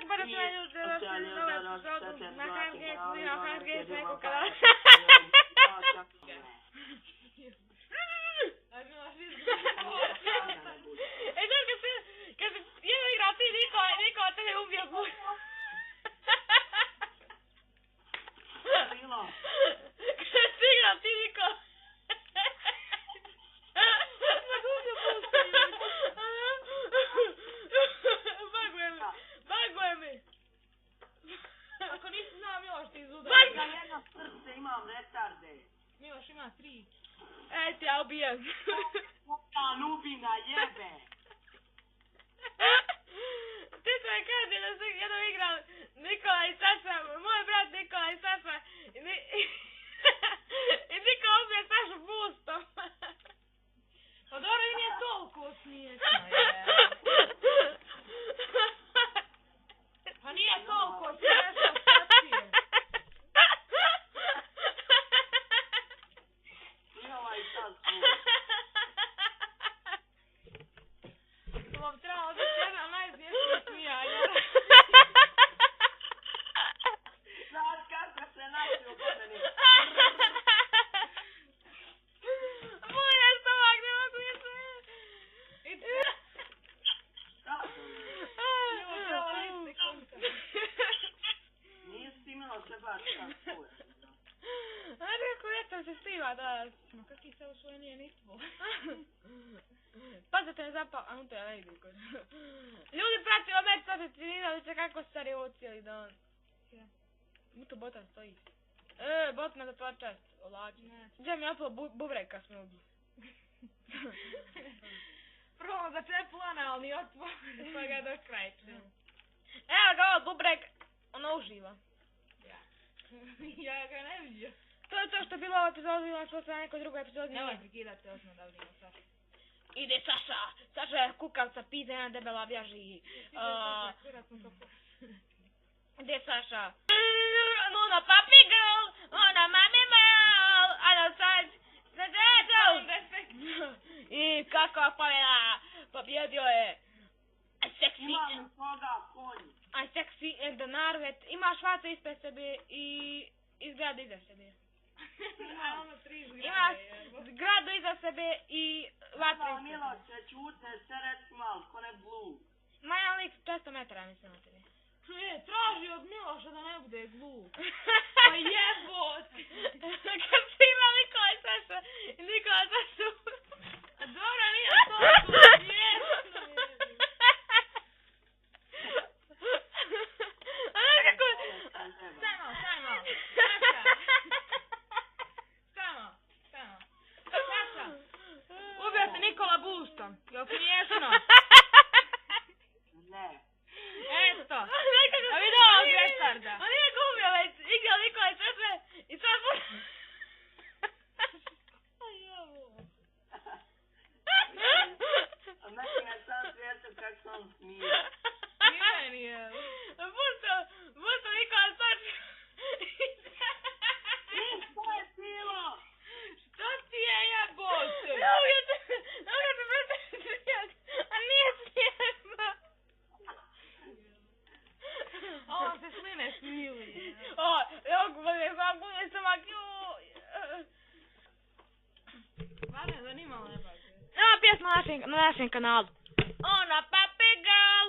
бъдат на новия епизод на Хангейт, на Хангейт, на канала. Kad se jedno igrati niko te ne ubija buj. Kad se igrati niko. Baguje mi. Ako nisi znao Miloš ti izudara. Ja jedno srce imam retarde. Miloš ima 3. Ej ti ja ubijam. Moja Lubina jebe. Ti se mi kaže da se jednom igram Nikola i Saša, moj brat Nikola i Saša i Nikola ubije Sašu bustom. Pa dobro i nije toliko smiješno Pa nije toliko smiješno srpije. Nikola i Sašu. To bi trebalo biti jedna najsmješnija smijanja. Znaš kako se naći u godini. Moja stomak, ne mogu više. Nisi imao se baš tako. A kako eto se stiva danas. Ma kaki se usvojenije nitvo. Pazite ne zapao, a to je lady kod. Ljudi pratimo meč, sad se vidjeli se kako stari ovo cijeli dan. Mi tu botan stoji. Botna za tvoja čast, olađi. Gdje mi je opao bubrek kad smo ubili. Prvo začepljana, ali nije otvoren, pa ga do kraja. Evo ga ovo bubrek, ono uživa. Ja ga ne vidio. To je to što je bilo ovo epizodu, bilo što se na nekoj drugoj epizodi. Nemoj prekidati, osmo da vidimo Saša. Ide Saša, Saša je kukavca, pizda, jedna debela bjaži. Gdje Saša? Ona papi girl, ona mami mal, ona sad, i kako pobjeda, pobjedio je Imam svoga konj. sexy and the narvet, ima švaca ispred sebe i zgradu iza sebe. A ono 3 zgrade. Ima zgradu iza sebe i vatru ispred sebe. Miloše, čute se reci mal, ko ne blue. Maja lik 400 metara mislim na tebi. Čuje, traži od Miloša da ne bude glup. Pa jebot! Kad si ima Nikola i Saša, Nikola i Sašu. A dobro, nije toliko smiješno. A znaš kako... Staj malo. Saša, ubio se Nikola bustom. Jel smiješno? Ne. Eto. A vidio ovog retarda. On nije gubio već, igrao Nikola i Saša i sad bu... A meni je sam svijetu kak se on smije. Nije. Busto Nikola i Saša. Što je bilo? Što ti je jebote? Ne mogu te predstaviti, a nije smiješno. Ovo se sline smili. Bude stomak, Stvarno je zanimalo ne baš. Nema pjesma na našem kanalu. Ona papi girl,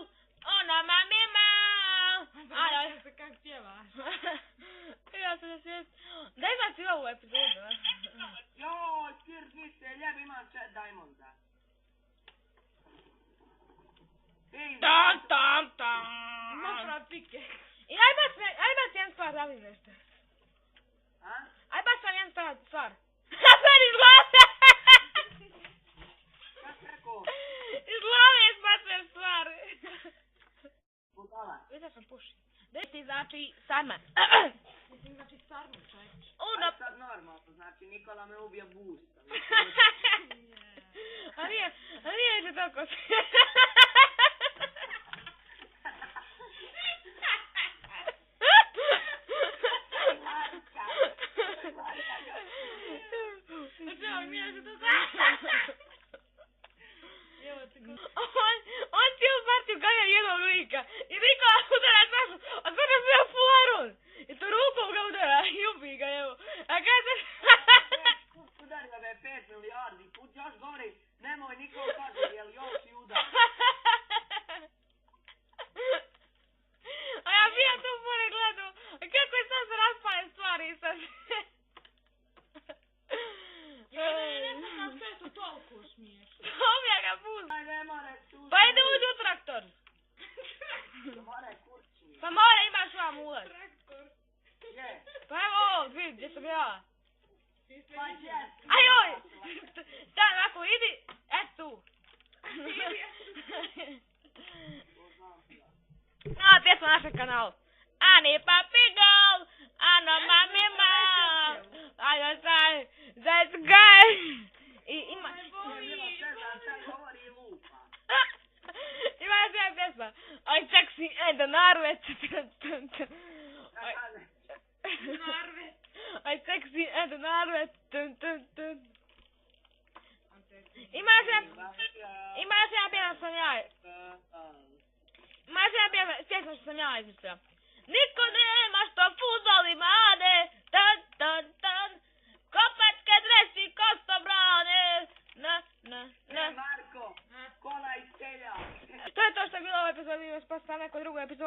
ona mami mal. Znaš se kak pjevaš. Ja se ne svijet. Daj znači ovu epizodu. Joj, sirnice, ljeb imam 4 diamonda. Tam. Naprav pike. I aj bac jedan stvar, zavim nešto. A? Aj bac vam jedan stvar. Sad iz glave! Kako rekao? Iz glave izbacam stvar. Budala. Vidio sam puši. Daj ti znači Sarman. Mislim znači sarnu čovječ. Ona... Aj sad normalno, znači Nikola me ubija busta. A nije se toliko se... On cijelu partiju ganja jednog lika. I Nikola udara Pa mora imaš vam ulaz. Traktor. Gdje? Pa evo ovo, vidi gdje sam ja. Pa gdje? Ajoj! Stan, ako idi, tu. Nova pjesma na našem kanalu. Ani papigol, ano mami mal. Ajde sad, that's guy. I ima... Ima još jedna pjesma. Oj, sexy and the narvet. Narve. Oj, sexy and the narvet. Ima još jedna pjesma sam ja. Ima još jedna pjesma što sam ja izmislila. Niko nema što fudbal imade. Tan, tan, tan. Kopačke dresi kosto brane. Na. Marko, kola iz telja. To je to što je bilo u epizodi, još pa sam neku drugu epizodu.